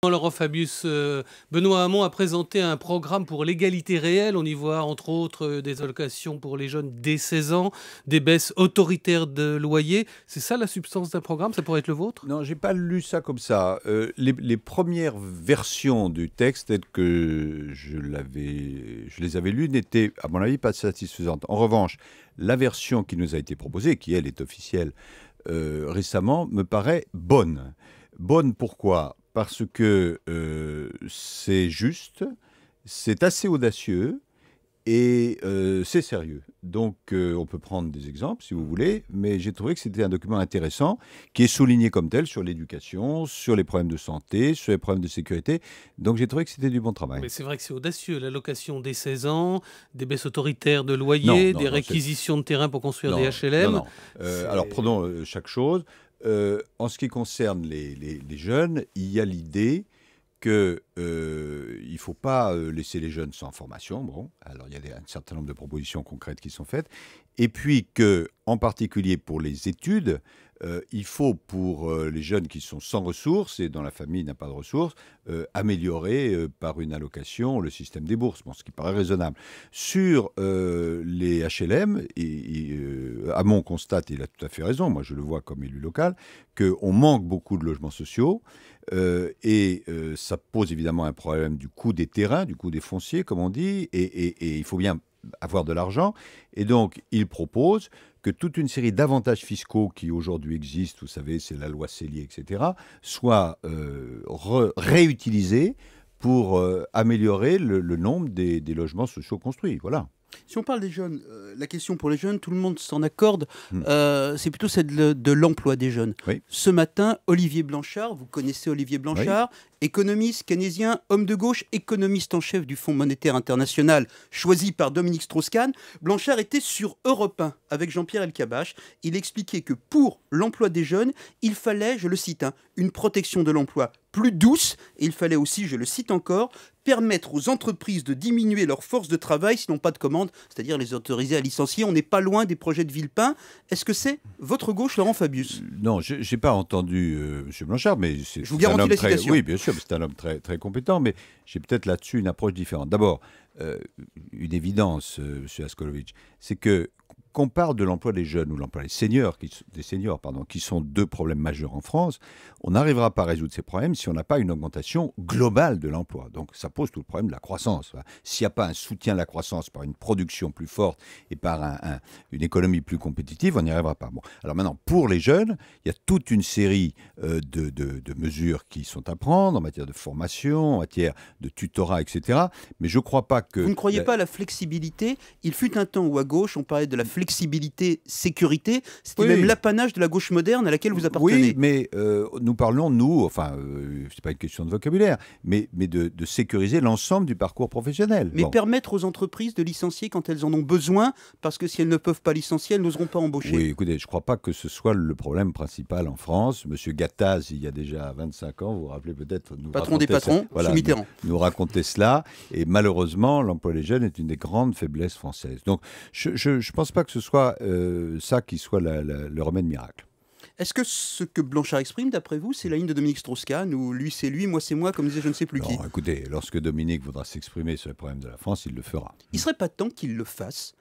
Laurent Fabius, Benoît Hamon a présenté un programme pour l'égalité réelle. On y voit entre autres des allocations pour les jeunes dès 16 ans, des baisses autoritaires de loyer. C'est ça la substance d'un programme? Ça pourrait être le vôtre? Non, j'ai pas lu ça comme ça. Les premières versions du texte, telles que je les avais lues, n'étaient, à mon avis, pas satisfaisantes. En revanche, la version qui nous a été proposée, qui elle est officielle récemment, me paraît bonne. Bonne pourquoi? Parce que c'est juste, c'est assez audacieux et c'est sérieux. Donc on peut prendre des exemples si vous voulez, mais j'ai trouvé que c'était un document intéressant qui est souligné comme tel sur l'éducation, sur les problèmes de santé, sur les problèmes de sécurité. Donc j'ai trouvé que c'était du bon travail. Mais c'est vrai que c'est audacieux, l'allocation dès 16 ans, des baisses autoritaires de loyer, des réquisitions de terrain pour construire des HLM. Non. Alors prenons chaque chose. En ce qui concerne les jeunes, il y a l'idée qu'il ne faut pas laisser les jeunes sans formation. Bon, alors il y a un certain nombre de propositions concrètes qui sont faites. Et puis qu'en particulier pour les études, il faut pour les jeunes qui sont sans ressources et dont la famille n'a pas de ressources, améliorer par une allocation le système des bourses, bon, ce qui paraît raisonnable. Sur les HLM, Hamon constate, et il a tout à fait raison, moi je le vois comme élu local, qu'on manque beaucoup de logements sociaux. Ça pose évidemment un problème du coût des terrains, du coût des fonciers, comme on dit, et il faut bien avoir de l'argent. Et donc, il propose que toute une série d'avantages fiscaux qui aujourd'hui existent, vous savez, c'est la loi Cellier, etc., soient réutilisés pour améliorer le nombre des logements sociaux construits. Voilà. Si on parle des jeunes, la question pour les jeunes, tout le monde s'en accorde, c'est plutôt celle de l'emploi des jeunes. Oui. Ce matin, Olivier Blanchard, vous connaissez Olivier Blanchard, oui. Économiste keynésien, homme de gauche, économiste en chef du Fonds monétaire international, choisi par Dominique Strauss-Kahn. Blanchard était sur Europe 1 avec Jean-Pierre Elkabbach. Il expliquait que pour l'emploi des jeunes, il fallait, je le cite, une protection de l'emploi plus douce, et il fallait aussi, je le cite encore, permettre aux entreprises de diminuer leur force de travail s'ils n'ont pas de commande, c'est-à-dire les autoriser à licencier. On n'est pas loin des projets de Villepin. Est-ce que c'est votre gauche, Laurent Fabius? Non, je n'ai pas entendu M. Blanchard, mais je vous garantis la citation. Oui, bien sûr, c'est un homme très, très compétent, mais j'ai peut-être là-dessus une approche différente. D'abord, une évidence, M. Askolovitch, c'est que qu'on parle de l'emploi des jeunes ou l'emploi des seniors, qui sont deux problèmes majeurs en France, on n'arrivera pas à résoudre ces problèmes si on n'a pas une augmentation globale de l'emploi. Donc ça pose tout le problème de la croissance. S'il n'y a pas un soutien à la croissance par une production plus forte et par une économie plus compétitive, on n'y arrivera pas. Bon. Alors maintenant, pour les jeunes, il y a toute une série de mesures qui sont à prendre en matière de formation, en matière de tutorat, etc. Mais je ne crois pas que... Vous ne croyez pas à la flexibilité? Il fut un temps où à gauche, on parlait de la flexibilité, sécurité, c'était même l'apanage de la gauche moderne à laquelle vous appartenez. Oui, mais nous parlons, c'est pas une question de vocabulaire, mais de sécuriser l'ensemble du parcours professionnel. Mais permettre aux entreprises de licencier quand elles en ont besoin, parce que si elles ne peuvent pas licencier, elles n'oseront pas embaucher. Oui, écoutez, je ne crois pas que ce soit le problème principal en France. Monsieur Gattaz, il y a déjà 25 ans, vous vous rappelez peut-être... Patron des patrons, sous Mitterrand. Nous raconter cela, et malheureusement, l'emploi des jeunes est une des grandes faiblesses françaises. Donc, je ne pense pas que ce soit ça qui soit le remède miracle. Est-ce que ce que Blanchard exprime, d'après vous, c'est la ligne de Dominique Strauss-Kahn, où lui c'est lui, moi c'est moi, comme disait je ne sais plus qui? Écoutez, lorsque Dominique voudra s'exprimer sur les problèmes de la France, il le fera. Il ne serait pas temps qu'il le fasse?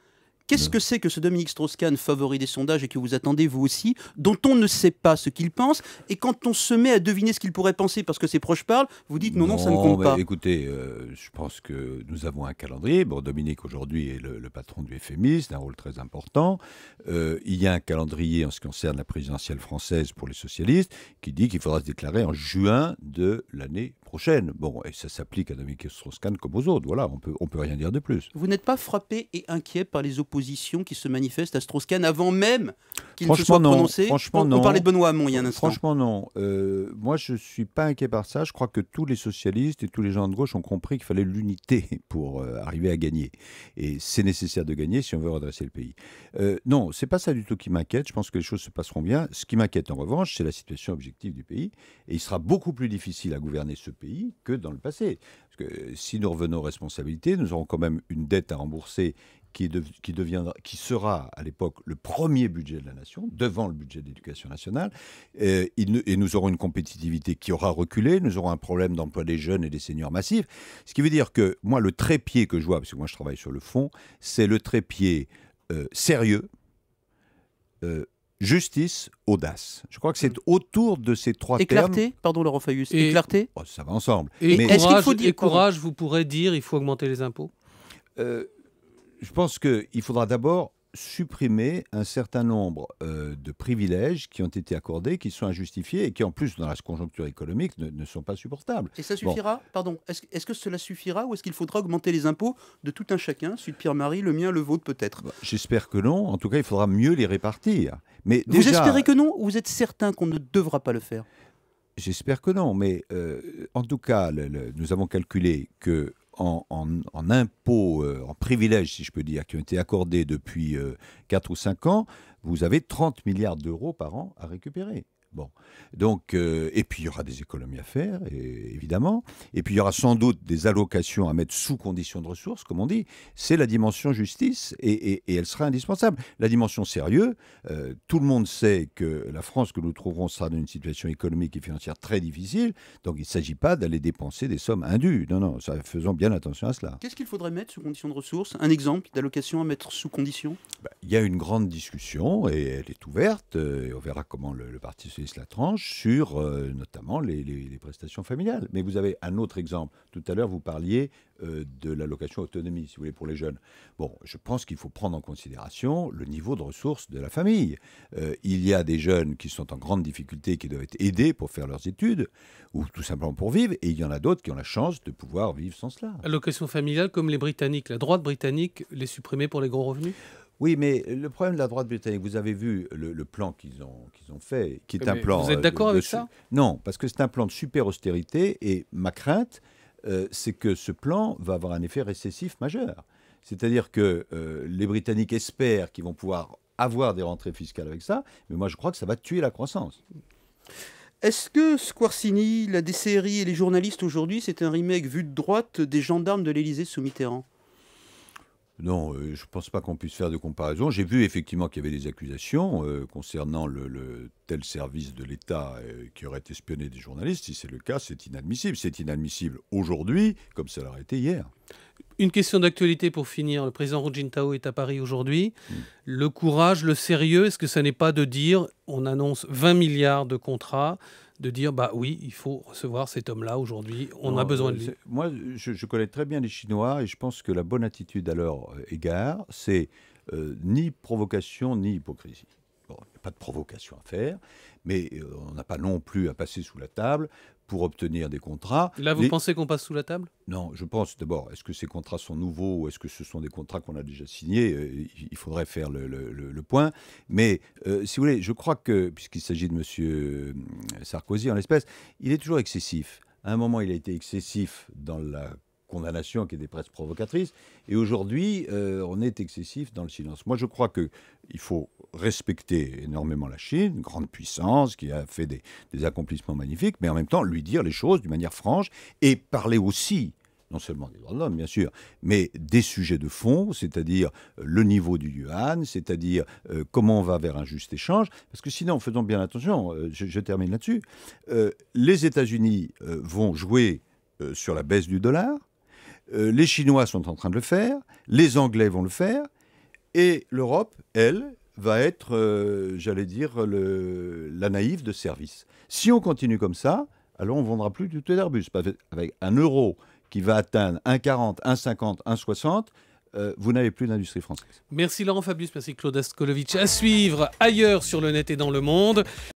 Qu'est-ce que c'est que ce Dominique Strauss-Kahn, favori des sondages et que vous attendez vous aussi, dont on ne sait pas ce qu'il pense, et quand on se met à deviner ce qu'il pourrait penser parce que ses proches parlent, vous dites non, ça ne compte pas. Écoutez, je pense que nous avons un calendrier. Bon, Dominique aujourd'hui est le patron du FMI, c'est un rôle très important. Il y a un calendrier en ce qui concerne la présidentielle française pour les socialistes qui dit qu'il faudra se déclarer en juin de l'année prochaine. Bon, et ça s'applique à Dominique Strauss-Kahn comme aux autres. Voilà, on peut rien dire de plus. Vous n'êtes pas frappé et inquiet par les oppositions qui se manifestent à Strauss-Kahn avant même qu'il ne se soit prononcé? Franchement, non. On parlait de Benoît Hamon il y a un instant. Franchement, non. Moi, je ne suis pas inquiet par ça. Je crois que tous les socialistes et tous les gens de gauche ont compris qu'il fallait l'unité pour arriver à gagner. Et c'est nécessaire de gagner si on veut redresser le pays. Non, ce n'est pas ça du tout qui m'inquiète. Je pense que les choses se passeront bien. Ce qui m'inquiète en revanche, c'est la situation objective du pays. Et il sera beaucoup plus difficile à gouverner ce pays que dans le passé. Parce que si nous revenons aux responsabilités, nous aurons quand même une dette à rembourser qui sera à l'époque le premier budget de la nation, devant le budget de l'éducation nationale. Et nous aurons une compétitivité qui aura reculé, nous aurons un problème d'emploi des jeunes et des seniors massifs. Ce qui veut dire que moi, le trépied que je vois, parce que moi je travaille sur le fond, c'est le trépied sérieux, justice, audace. Je crois que c'est autour de ces trois termes. Éclairté, pardon Laurent Fabius, éclairté. Oh, ça va ensemble. Et Mais courage, faut dire, courage, vous pourrez dire il faut augmenter les impôts. Je pense qu'il faudra d'abord supprimer un certain nombre de privilèges qui ont été accordés, qui sont injustifiés et qui, en plus, dans la conjoncture économique, ne sont pas supportables. Et ça suffira? Pardon, est-ce que cela suffira ou est-ce qu'il faudra augmenter les impôts de tout un chacun, celui de Pierre-Marie, le mien, le vôtre peut-être? J'espère que non. En tout cas, il faudra mieux les répartir. Mais Vous déjà, espérez que non ou vous êtes certain qu'on ne devra pas le faire? j'espère que non. Mais en tout cas, nous avons calculé que en impôts, en privilèges, si je peux dire, qui ont été accordés depuis 4 ou 5 ans, vous avez 30 milliards d'euros par an à récupérer. Bon. Donc, et puis il y aura des économies à faire, évidemment. Et puis il y aura sans doute des allocations à mettre sous condition de ressources, comme on dit. C'est la dimension justice et elle sera indispensable. La dimension sérieux, tout le monde sait que la France que nous trouverons sera dans une situation économique et financière très difficile. Donc il ne s'agit pas d'aller dépenser des sommes indues. Non, non, faisons bien attention à cela. Qu'est-ce qu'il faudrait mettre sous condition de ressources? Un exemple d'allocation à mettre sous condition? Il y a une grande discussion et elle est ouverte. Et on verra comment le Parti socialiste la tranche sur notamment les prestations familiales. Mais vous avez un autre exemple. Tout à l'heure, vous parliez de l'allocation autonomie, si vous voulez, pour les jeunes. Bon, je pense qu'il faut prendre en considération le niveau de ressources de la famille. Il y a des jeunes qui sont en grande difficulté, qui doivent être aidés pour faire leurs études, ou tout simplement pour vivre, et il y en a d'autres qui ont la chance de pouvoir vivre sans cela. Allocation familiale, comme les Britanniques. La droite britannique les supprimait pour les gros revenus? Oui, mais le problème de la droite britannique, vous avez vu le plan qu'ils ont fait, qui est un Mais plan... vous êtes d'accord avec ça? Non, parce que c'est un plan de super austérité, et ma crainte, c'est que ce plan va avoir un effet récessif majeur. C'est-à-dire que les Britanniques espèrent qu'ils vont pouvoir avoir des rentrées fiscales avec ça, mais moi je crois que ça va tuer la croissance. Est-ce que Squarcini, la DCRI et les journalistes aujourd'hui, c'est un remake vu de droite des gendarmes de l'Élysée sous Mitterrand? Non, je ne pense pas qu'on puisse faire de comparaison. J'ai vu effectivement qu'il y avait des accusations concernant le tel service de l'État qui aurait espionné des journalistes. Si c'est le cas, c'est inadmissible. C'est inadmissible aujourd'hui, comme ça l'aurait été hier. Une question d'actualité pour finir. Le président Hu Jintao est à Paris aujourd'hui. Le courage, le sérieux, est-ce que ça n'est pas de dire, on annonce 20 milliards de contrats, de dire, bah oui, il faut recevoir cet homme-là aujourd'hui, on a besoin de lui? Moi, je connais très bien les Chinois et je pense que la bonne attitude à leur égard, c'est ni provocation ni hypocrisie. Bon, il n'y a pas de provocation à faire, mais on n'a pas non plus à passer sous la table pour obtenir des contrats. Là, vous pensez qu'on passe sous la table? Non, je pense d'abord, est-ce que ces contrats sont nouveaux ou est-ce que ce sont des contrats qu'on a déjà signés? Il faudrait faire le point. Mais si vous voulez, je crois que, puisqu'il s'agit de M. Sarkozy en l'espèce, il est toujours excessif. À un moment, il a été excessif dans la condamnation qui était presque provocatrice. Et aujourd'hui, on est excessif dans le silence. Moi, je crois qu'il faut respecter énormément la Chine, une grande puissance qui a fait des accomplissements magnifiques, mais en même temps, lui dire les choses d'une manière franche et parler aussi, non seulement des droits de l'homme, bien sûr, mais des sujets de fond, c'est-à-dire le niveau du yuan, c'est-à-dire comment on va vers un juste échange. Parce que sinon, faisons bien attention, je termine là-dessus, les États-Unis vont jouer sur la baisse du dollar. Les Chinois sont en train de le faire, les Anglais vont le faire, et l'Europe, elle, va être, j'allais dire, la naïve de service. Si on continue comme ça, alors on ne vendra plus du tout d'Airbus. Avec un euro qui va atteindre 1,40, 1,50, 1,60, vous n'avez plus d'industrie française. Merci Laurent Fabius, merci Claude Askolovitch. À suivre ailleurs sur le net et dans le monde.